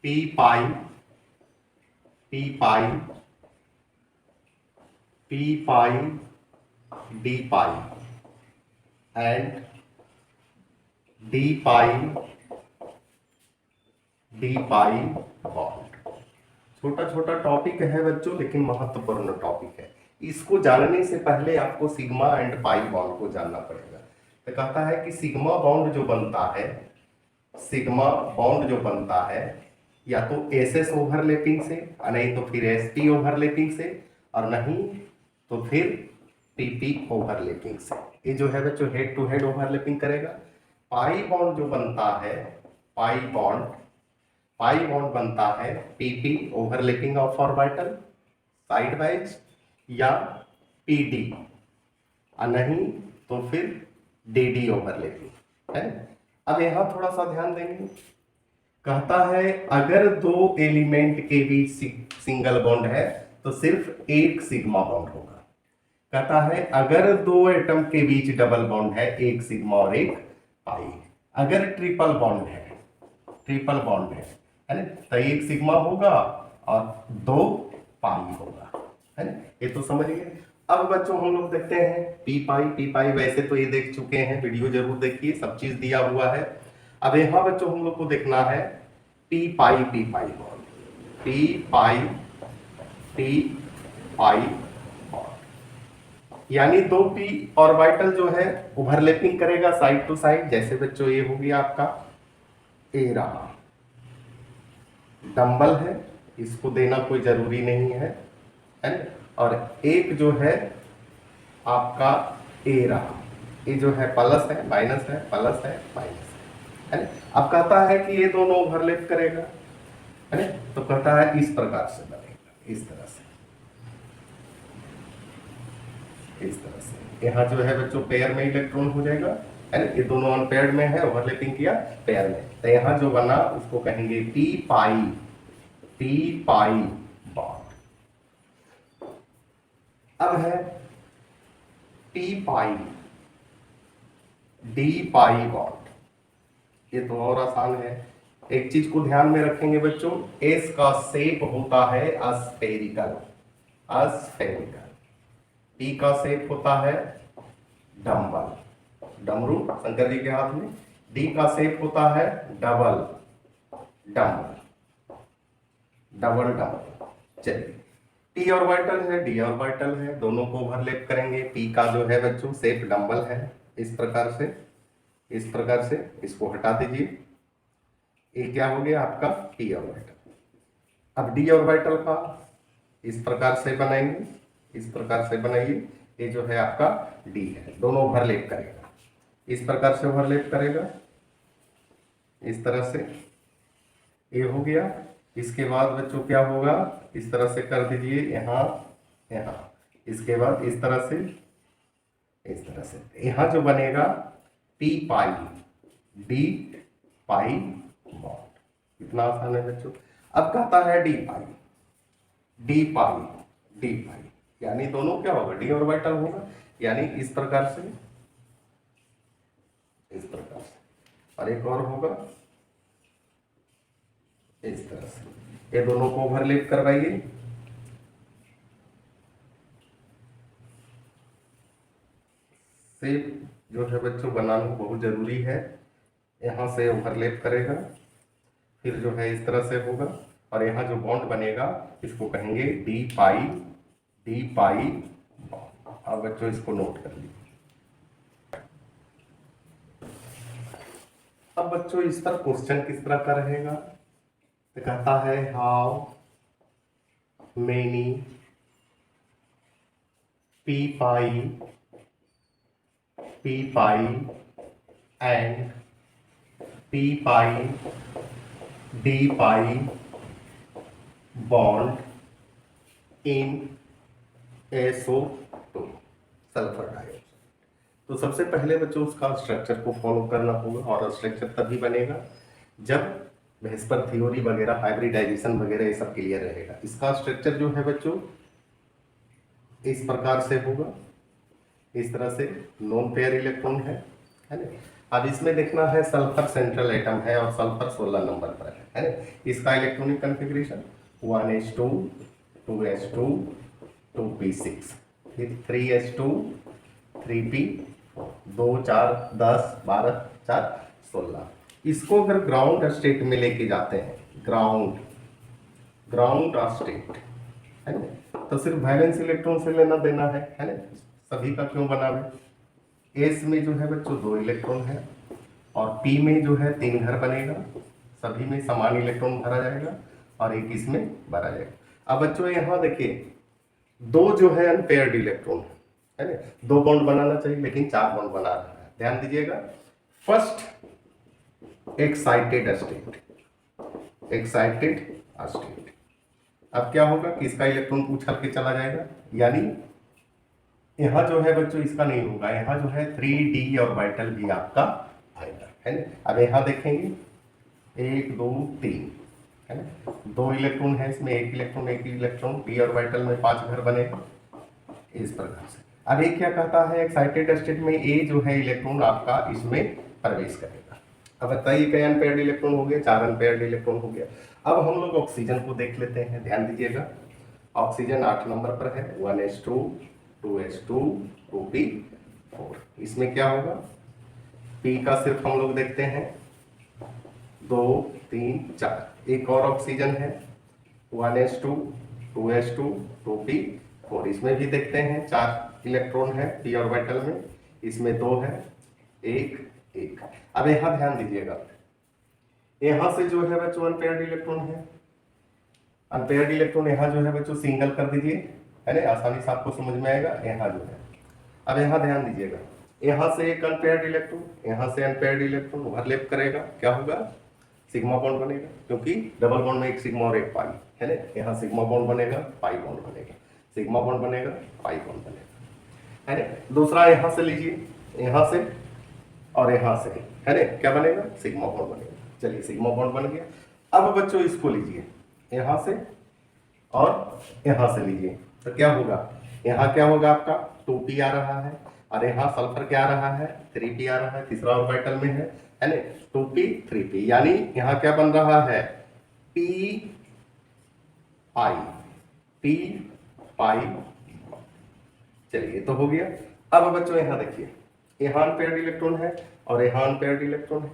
P pi P pi P pi D pi and D pi bond. छोटा छोटा topic है बच्चों, लेकिन महत्वपूर्ण टॉपिक है। इसको जानने से पहले आपको सिग्मा एंड पाई बॉन्ड को जानना पड़ेगा। तो कहता है कि सिग्मा बॉन्ड जो बनता है, सिग्मा बॉन्ड जो बनता है या तो एसएस ओवरलैपिंग से, नहीं तो फिर एसपी ओवरलैपिंग से, और नहीं तो फिर पीपी ओवरलैपिंग से। ये जो है बच्चों हेड टू हेड ओवरलैपिंग करेगा। पाई बॉन्ड जो बनता है, पाई बॉन्ड बनता है PP overlapping of orbital side wise या पीडी, नहीं तो फिर डीडी ओवरलैपिंग है। अब यहां थोड़ा सा ध्यान देंगे। कहता है अगर दो एलिमेंट के बीच सिंगल बॉन्ड है तो सिर्फ एक सिग्मा बॉन्ड होगा। कहता है अगर दो एटम के बीच डबल बॉन्ड है, एक सिग्मा और एक पाई। अगर ट्रिपल बॉन्ड है ना, तो एक सिग्मा होगा और दो पाई होगा, है ना। ये तो समझ गए। अब बच्चों हम लोग देखते हैं पी पाई। वैसे तो ये देख चुके हैं, वीडियो जरूर देखिए, सब चीज दिया हुआ है। अब यहाँ बच्चों हम लोग को देखना है P pi bond, P pi bond, यानी दो पी ऑर्बिटल जो है ओवरलैपिंग करेगा साइड टू साइड। जैसे बच्चों ये हो गया आपका ए रहा, डंबल है, इसको देना कोई जरूरी नहीं है, और एक जो है आपका ए रहा, ये जो है प्लस है माइनस है, प्लस है माइनस है ना। अब कहता है कि ये दोनों ओवरलैप करेगा, है ना। तो कहता है इस प्रकार से बनेगा, इस तरह से, इस तरह से। यहाँ जो है बच्चों पेयर में इलेक्ट्रॉन हो जाएगा, है ना। ये दोनों अनपेयर्ड में है, ओवरलैपिंग किया पेयर में, तो यहाँ जो बना उसको कहेंगे पी पाई बॉन्ड। अब है पी पाई डी पाई बॉन्ड। ये तो और आसान है। एक चीज को ध्यान में रखेंगे बच्चों, एस का शेप होता है अस्फेरिकल, पी का शेप होता है डम्बल, डमरू शंकर जी के हाथ में। डी का शेप होता है डबल डबल। चलिए टी ऑर्बिटल है, डी ऑर्बिटल है, दोनों को ओवरलैप करेंगे। पी का जो है बच्चों शेप डंबल है, इस प्रकार से इसको हटा दीजिए। ये क्या हो गया आपका पी ऑर्बिटल। अब डी ऑर्बिटल का इस प्रकार से बनाएंगे, इस प्रकार से बनाइए। ये जो है आपका डी है, दोनों ओवरलैप करेगा, इस प्रकार से ओवरलैप करेगा, इस तरह से। ये हो गया। इसके बाद बच्चों क्या होगा, इस तरह से कर दीजिए, यहाँ यहाँ। इसके बाद इस तरह से, इस तरह से। यहाँ जो बनेगा पी पाई डी पाई बॉन्ड। इतना आसान है बच्चों। अब कहता है डी पाई, यानी दोनों क्या होगा, डी ऑर्बिटल होगा, यानी इस प्रकार से, इस प्रकार से, और एक और होगा इस तरह से। ये दोनों को ओवरलैप करवाइए। शेप जो है बच्चों बनाना बहुत जरूरी है। यहाँ से ओवरलैप करेगा, फिर जो है इस तरह से होगा, और यहाँ जो बॉन्ड बनेगा इसको कहेंगे डी पाई बॉन्ड। अब बच्चों इसको नोट कर लीजिए। अब बच्चों इस पर क्वेश्चन किस तरह का रहेगा, तो कहता है how many P pi and P pi D pi bond in SO2 sulphur dioxide. तो सबसे पहले बच्चों उसका स्ट्रक्चर को फॉलो करना होगा, और स्ट्रक्चर तभी बनेगा जब वेस्पर थ्योरी वगैरह, हाइब्रिडाइजेशन वगैरह ये सब क्लियर रहेगा। इसका स्ट्रक्चर जो है बच्चों इस प्रकार से होगा, इस तरह से। नॉन पेयर इलेक्ट्रॉन है ना। अब इसमें देखना है सल्फर सेंट्रल एटम है और सल्फर 16 नंबर पर है ना। इसका electronic configuration 1s2 2s2 2p6, फिर 3s2 3p 2 4 10 12 4 16। इसको अगर ग्राउंड स्टेट में लेके जाते हैं, ग्राउंड स्टेट है ना, तो सिर्फ वैलेंस इलेक्ट्रॉन से लेना देना है ना। सभी का क्यों बनावे। एस में जो है बच्चों 2 इलेक्ट्रॉन है और पी में जो है 3 घर बनेगा, सभी में समान इलेक्ट्रॉन भरा जाएगा और एक इसमें भरा जाएगा। अब बच्चों यहाँ देखिए 2 जो है अनपेयर्ड इलेक्ट्रॉन है ना, 2 बॉन्ड बनाना चाहिए लेकिन 4 बॉन्ड बना रहा है। ध्यान दीजिएगा, फर्स्ट एक्साइटेड स्टेट, अब क्या होगा कि इसका इलेक्ट्रॉन उछल के चला जाएगा, यानी यहाँ जो है बच्चों इसका नहीं होगा, यहाँ जो है 3d ऑर्बिटल भी आपका आएगा है ना। अब यहाँ देखेंगे 1 2 3 है ना, 2 इलेक्ट्रॉन है इसमें, एक इलेक्ट्रॉन d ऑर्बिटल में 5 घर बनेगा इस प्रकार से। अब ये क्या कहता है, एक्साइटेड स्टेट में ए जो है इलेक्ट्रॉन आपका इसमें प्रवेश करेगा। अब बताइए कई अनपेयर्ड इलेक्ट्रॉन हो गए, 4 अनपेयर्ड इलेक्ट्रॉन हो गया। अब हम लोग ऑक्सीजन को देख लेते हैं। ध्यान दीजिएगा, ऑक्सीजन 8 नंबर पर है, 1s2 2s2 2p4। इसमें क्या होगा, पी का सिर्फ हम लोग देखते हैं 2 3 4। एक और ऑक्सीजन है 1s2 2s2 2p4। इसमें भी देखते हैं 4 इलेक्ट्रॉन है पी ऑर्बिटल में, इसमें 2 है, एक। अब यहाँ ध्यान दीजिएगा, यहाँ से जो है बच्चों अनपेयर्ड इलेक्ट्रॉन है, अनपेयर्ड इलेक्ट्रॉन यहाँ जो है बच्चों सिंगल कर दीजिए है ना, आसानी से आपको समझ में आएगा। यहाँ जो है, अब यहाँ ध्यान दीजिएगा, यहाँ से एक अनपेयर्ड इलेक्ट्रॉन, यहाँ से अनपेयर्ड इलेक्ट्रॉन ओवरलैप करेगा, क्या होगा, सिग्मा बॉन्ड बनेगा, क्योंकि डबल बॉन्ड में एक सिग्मा और एक पाई है ना। यहाँ सिग्मा बॉन्ड बनेगा, पाई बॉन्ड बनेगा, सिग्मा बॉन्ड बनेगा, पाई बॉन्ड बनेगा है ना। दूसरा यहाँ से लीजिए, यहाँ से और यहाँ से है ना, क्या बनेगा, सिग्मा बॉन्ड बनेगा। चलिए सिग्मा बॉन्ड बन गया। अब बच्चों इसको लीजिए, यहाँ से और यहाँ से लीजिए, तो क्या होगा, यहाँ क्या होगा आपका 2p आ रहा है और यहाँ सल्फर क्या आ रहा है, 3p आ रहा है, तीसरा ऑर्बिटल में है ना, 2p 3p, यानी यहाँ क्या बन रहा है, p पाई। चलिए तो हो गया। अब बच्चों यहाँ देखिए, यहाँ अनपेयर्ड इलेक्ट्रॉन है और यहाँ अनपेयर्ड इलेक्ट्रॉन है,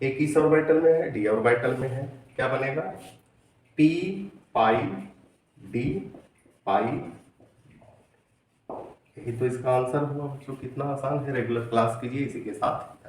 एक इस ऑर्बिटल में है, डी ऑर्बिटल में है, क्या बनेगा, p पाई d पाई। यही तो इसका आंसर हुआ बच्चों, कितना आसान है। रेगुलर क्लास कीजिए इसी के साथ।